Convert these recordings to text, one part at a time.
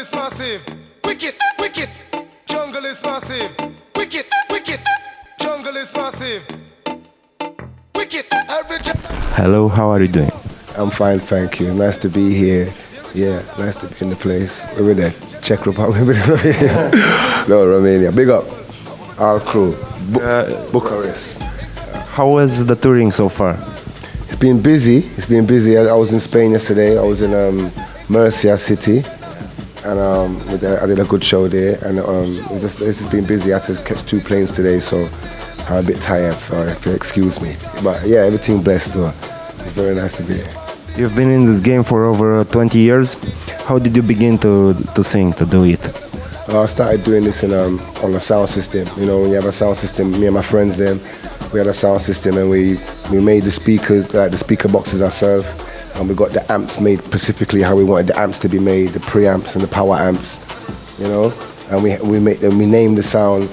is massive. Wicked, wicked. Jungle is massive. Wicked, wicked. Jungle is massive. Wicked. Hello, how are you doing? I'm fine, thank you. Nice to be here. Yeah, nice to be in the place. We're in the Czech Republic. No, Romania. Big up. Our crew. Bucharest. How was the touring so far? It's been busy. It's been busy. I was in Spain yesterday. I was in Mircea city. And I did a good show there. And this has been busy. I had to catch 2 planes today, so I'm a bit tired. So if you excuse me. But yeah, everything blessed though. It's very nice to be here. You've been in this game for over 20 years. How did you begin to sing, to do it? I started doing this on a sound system. You know, when you have a sound system, me and my friends then, we had a sound system and we made the speakers, the speaker boxes ourselves, and we got the amps made specifically how we wanted the amps to be made, the preamps and the power amps, you know. And we named the sound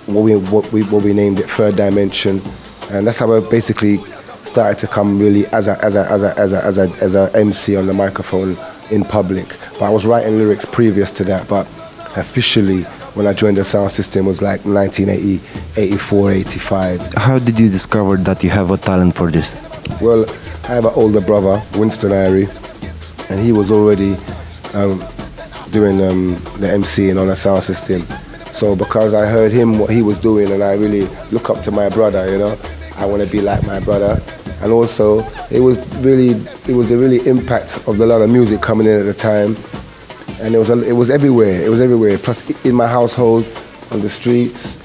what we named it, Third Dimension, and that's how I basically started to come really as a MC on the microphone in public. But I was writing lyrics previous to that, but officially when I joined the sound system was like 1980, 84, 85. How did you discover that you have a talent for this? Well, I have an older brother, Winston Irie, and he was already doing the MCing on the sound system. So because I heard him, what he was doing, and I really look up to my brother, you know, I want to be like my brother. And also, it was the really impact of a lot of music coming in at the time. And it was everywhere. It was everywhere. Plus, in my household, on the streets,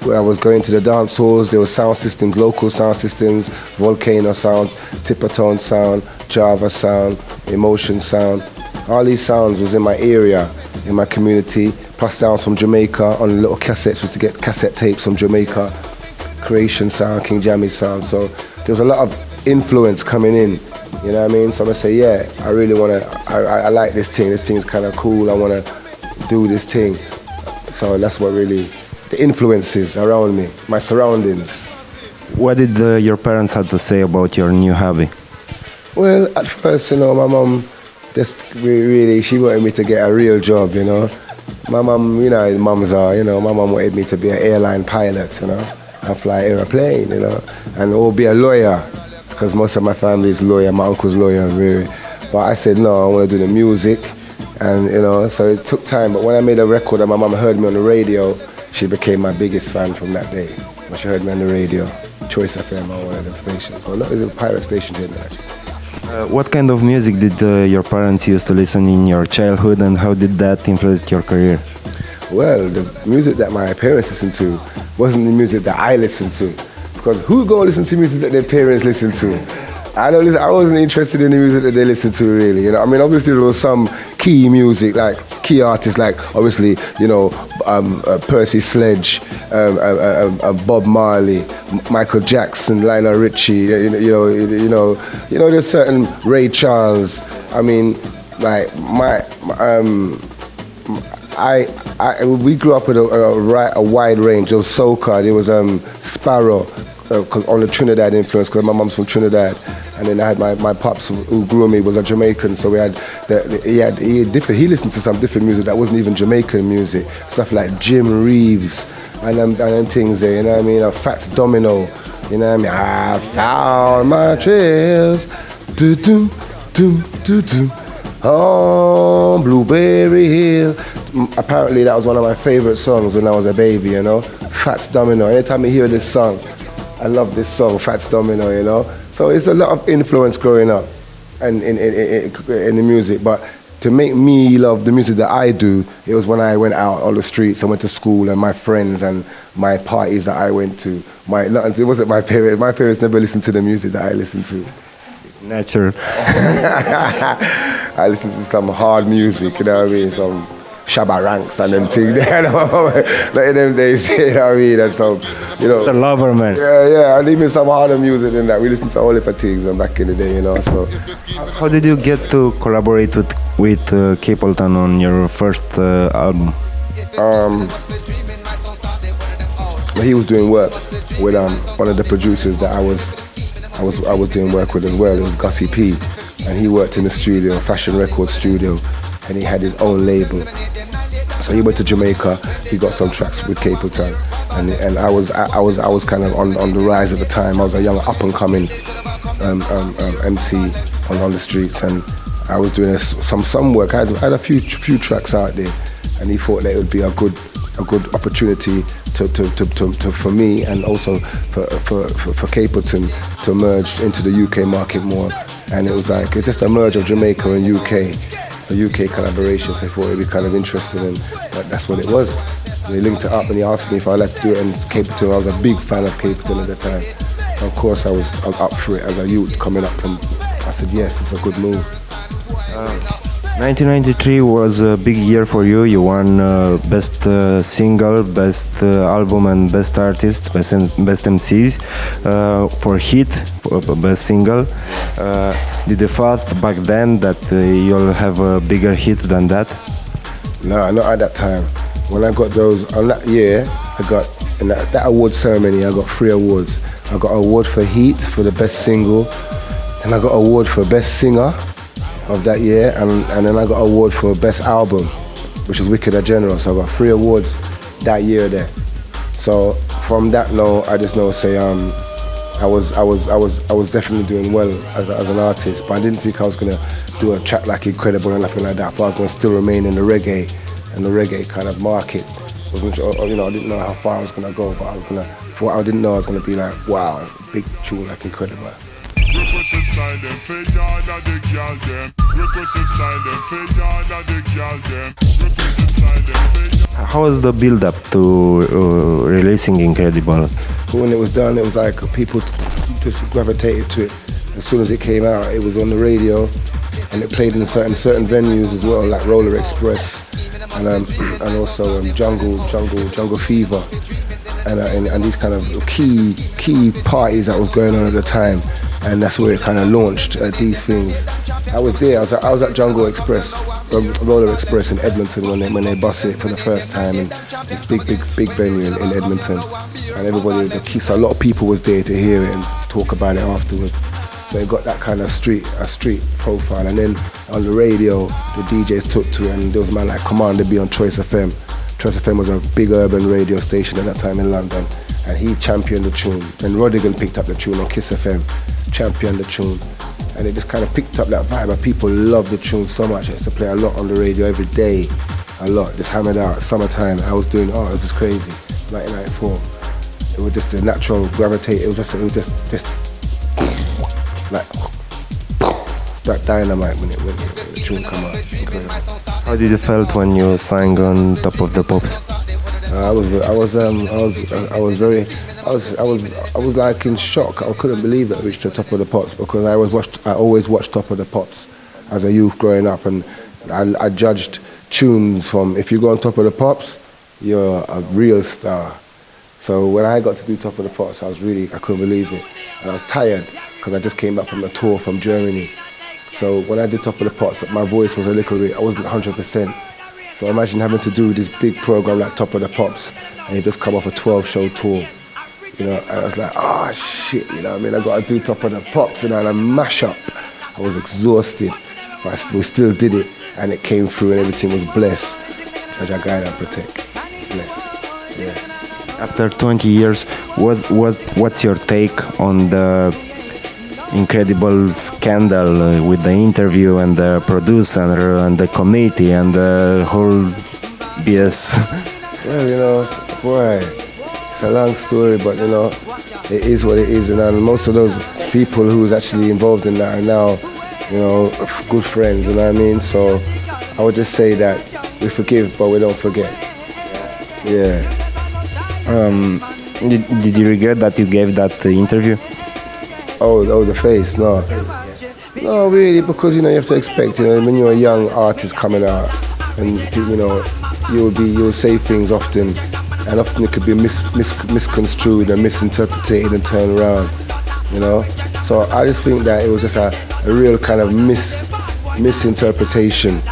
where I was going to the dance halls, there were sound systems, local sound systems, Volcano sound, Tippertone sound, Java sound, Emotion sound. All these sounds was in my area, in my community. Plus sounds from Jamaica on little cassettes. We used to get cassette tapes from Jamaica. Creation sound, King Jammy sound. So there was a lot of influence coming in. You know what I mean? So I'm gonna say, yeah, I really wanna, I like this thing. This thing is kind of cool. I wanna do this thing. So that's what really, the influences around me, my surroundings. What did your parents have to say about your new hobby? Well, at first, you know, my mom just really, she wanted me to get a real job, you know. My mom, you know, moms are, you know, my mom wanted me to be an airline pilot, you know, and fly airplane, you know, and or be a lawyer. Because most of my family is lawyer, my uncle's lawyer, really. But I said, no, I want to do the music. And, you know, so it took time. But when I made a record and my mum heard me on the radio, she became my biggest fan from that day. When she heard me on the radio, Choice FM on one of them stations. Well, no, it was a pirate station, didn't it? What kind of music did your parents used to listen in your childhood, and how did that influence your career? Well, the music that my parents listened to wasn't the music that I listened to. Because who go listen to music that their parents listen to? I wasn't interested in the music that they listened to, really. You know, I mean, obviously there was some key music, like key artists, like obviously, you know, Percy Sledge, Bob Marley, Michael Jackson, Lionel Richie. There's certain Ray Charles. I mean, like we grew up with a wide range of soca. There was Sparrow. On the Trinidad influence, because my mum's from Trinidad, and then I had my pops who grew me was a Jamaican, so we had he listened to some different music that wasn't even Jamaican music, stuff like Jim Reeves and them things there, you know what I mean, Fats Domino, you know what I mean, I found my trails, do-dum, dum, do-dum, on Blueberry Hill. Apparently that was one of my favorite songs when I was a baby, you know, Fats Domino. Anytime I hear this song, I love this song, Fats Domino, you know. So it's a lot of influence growing up and in the music. But to make me love the music that I do, it was when I went out on the streets, I went to school, and my friends and my parties that I went to. It wasn't my parents. My parents never listened to the music that I listened to. Natural. I listened to some hard music, you know what I mean? Some Shabba Ranks and them things. Like in them days, you know what I mean? And some, you know. It's a lover, man. Yeah, and even some harder music than that. We listened to all the things back in the day, you know. So, how did you get to collaborate with Capleton on your first album? Well, he was doing work with one of the producers that I was doing work with as well. It was Gussie P, and he worked in the studio, Fashion Record studio. and he had his own label. So he went to Jamaica. He got some tracks with Capleton, and I was kind of on the rise at the time. I was a young up and coming MC on the streets, and I was doing some work. I had a few tracks out there, and he thought that it would be a good opportunity for me, and also for Capleton to merge into the UK market more. And it was just a merge of Jamaica and UK, a UK collaboration. So I thought it'd be kind of interesting, and that's what it was. They linked it up, and he asked me if I'd like to do it in Capleton. I was a big fan of Capleton at the time. So of course I was up for it as a youth coming up from. I said yes, it's a good move. 1993 was a big year for you. You won best single, best album, and best artist, best MCs for hit, best single. Did you thought back then that you'll have a bigger hit than that? No, not at that time. When I got those on that year, I got in that award ceremony. I got 3 awards. I got an award for Heat for the best single, and I got an award for best singer of that year, and then I got an award for best album, which was Wicked General. So I got 3 awards that year there. So from that note, I just know I was definitely doing well as an artist, but I didn't think I was gonna do a track like Incredible or nothing like that. But I was gonna still remain in the reggae kind of market. Wasn't sure, I didn't know how far I was gonna go, but I didn't know I was gonna be like, wow, big tune like Incredible. How was the build-up to releasing Incredible? When it was done, it was like people just gravitated to it. As soon as it came out, it was on the radio, and it played in certain venues as well, like Roller Express, and also Jungle Fever, and these kind of key parties that was going on at the time. And that's where it kind of launched these things. I was there. I was at Jungle Express, Roller Express in Edmonton when they bust it for the first time, in this big venue in Edmonton. And everybody, so a lot of people was there to hear it and talk about it afterwards. So it got that kind of street profile. And then on the radio, the DJs took to it, and there was a man like Commander B on Choice FM. Choice FM was a big urban radio station at that time in London, and he championed the tune. And Rodigan picked up the tune on Kiss FM. Championed the tune, and it just kind of picked up that vibe, and people loved the tune so much. I used to play a lot on the radio every day, a lot, just hammered out. Summertime, I was doing, it was just crazy. 1994, it was just a natural gravitate. It was just like that dynamite when the tune come out. Incredible. How did you felt when you sang on Top of the Pops? I was like in shock. I couldn't believe that I reached the Top of the Pops, because I always watched Top of the Pops as a youth growing up, and I judged tunes from, if you go on Top of the Pops, you're a real star. So when I got to do Top of the Pops, I couldn't believe it, and I was tired because I just came back from a tour from Germany. So when I did Top of the Pops, my voice was I wasn't 100%. So imagine having to do this big program like Top of the Pops, and you just come off a 12-show tour. I was like, oh shit, I got to do Top of the Pops, and a mash up. I was exhausted, but we still did it, and it came through, and everything was blessed. As I guide and protect, blessed. Yeah. After 20 years, what's your take on the incredible scandal with the interview and the producer and the committee and the whole BS? Well, it's a long story, but it is what it is, and most of those people who was actually involved in that are now, good friends, So I would just say that we forgive, but we don't forget. Yeah. Did you regret that you gave that interview? Oh, the face, no. No, really, because, you have to expect, when you're a young artist coming out, and, you'll say things often, and often it could be misconstrued and misinterpreted and turned around, So I just think that it was just a real kind of misinterpretation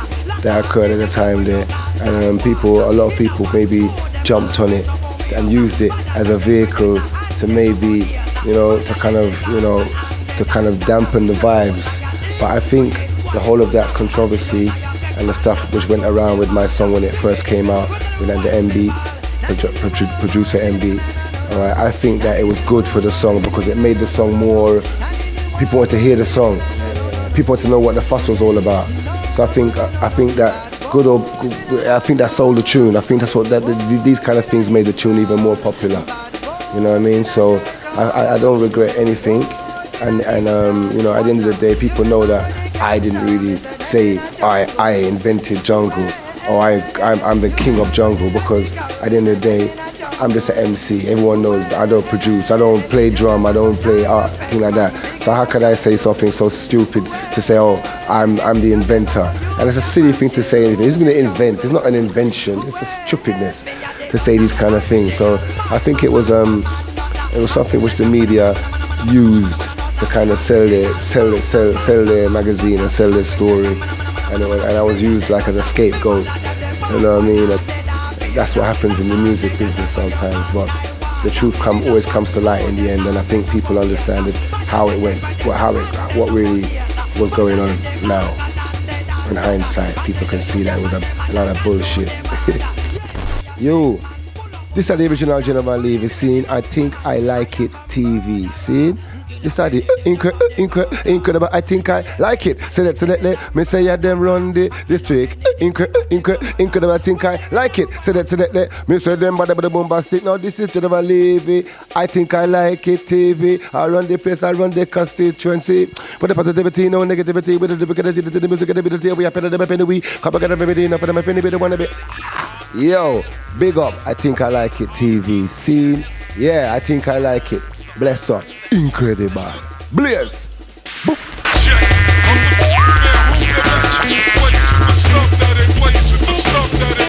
that occurred at the time there, and a lot of people maybe jumped on it and used it as a vehicle to maybe, to kind of dampen the vibes. But I think the whole of that controversy and the stuff which went around with my song when it first came out, with the MB, producer MB. Alright, I think that it was good for the song because it made the song more, people want to hear the song. People want to know what the fuss was all about. So I think that I think that sold the tune. I think that's what these kind of things made the tune even more popular. You know what I mean? So I don't regret anything. And you know, at the end of the day, people know that I didn't really say I invented jungle or I'm the king of jungle, because at the end of the day, I'm just an MC. Everyone knows I don't produce, I don't play drum, I don't play art, thing like that. So how could I say something so stupid to say, oh, I'm the inventor? And it's a silly thing to say anything. Who's going to invent? It's not an invention. It's a stupidness to say these kind of things. So I think it was something which the media used to kind of sell their magazine and sell their story. And I was used like as a scapegoat. You know what I mean? That's what happens in the music business sometimes, but the truth always comes to light in the end, and I think people understand how it went, what really was going on now. In hindsight, people can see that it was a lot of bullshit. Yo, this is the original Dragomir Levy scene. I think I like it TV scene. This is the incredible. I think I like it. Say that. Me say yeah, them run the district. Incredible. I think I like it. Say that. Me say them bada bombastic. Now this is Dragomir Levy. I think I like it. TV. I run the place. I run the constituency. But the positivity, no negativity. With the music ability, we are better than the we. Come back and everything. Up and my friend, they wanna be. Yo, big up. I think I like it. TV scene. Yeah, I think I like it. Bless up. Incredible. Blaze. Boop.